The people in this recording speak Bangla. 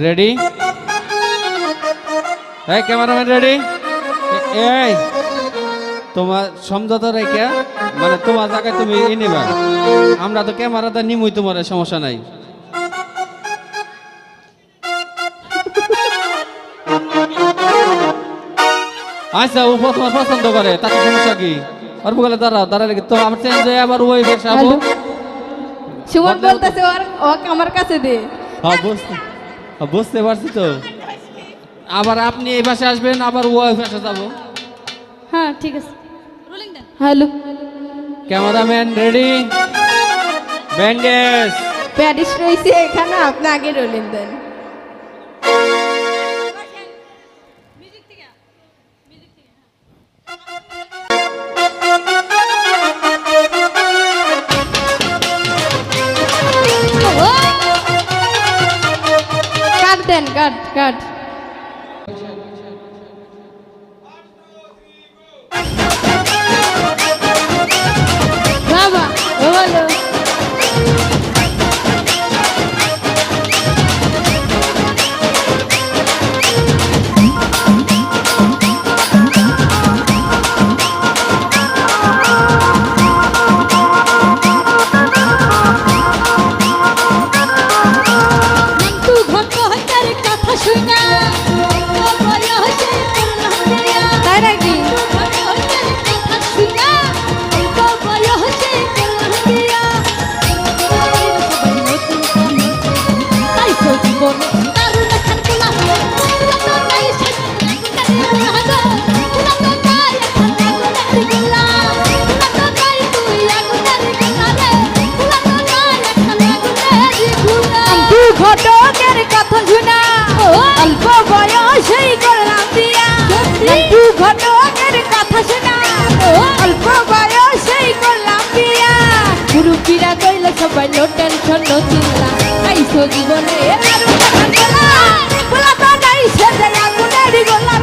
রেডি? এই ক্যামেরাম্যান রেডি? এই তোমার সমঝোতা রেখে মানে তোমার জায়গায় তুমি নিবা, আমরা তো ক্যামেরাটা নিমুই, তোমার সমস্যা নাই। আচ্ছা ও তোমার পছন্দ করে, তাকে সমস্যা কি? আর বলে দাঁড়াও দাঁড়ালে তো আমার চেঞ্জ হয়ে আবার ওই ভাষা আবো। সুমন বলতেছে ও আমার কাছে দে। হ্যাঁ বুঝতে পারছি তো। আবার আপনি এই পাশে আসবেন, আবার ওই পাশে যাবো। হ্যাঁ ঠিক আছে। Hello, cameraman ready? Bandage Paris রয়েছে এখানে, আপনি আগে রোলিং দেন। কাট দেন, কাট কাট। বাবা বলো। তাই নাকি? ঘটকের কথা শোনা অল্প বয়সেই করলাম বিয়া। ঘটকের কথা শোনা অল্প বয়সেই করলাম বিয়া। গুরুপিরা কইল সবাই নো টেনশন নো চিন্তা, আইসো জীবনে আরো টাকা গোলা গোলা তো নাই সেজে আগুনের গোলা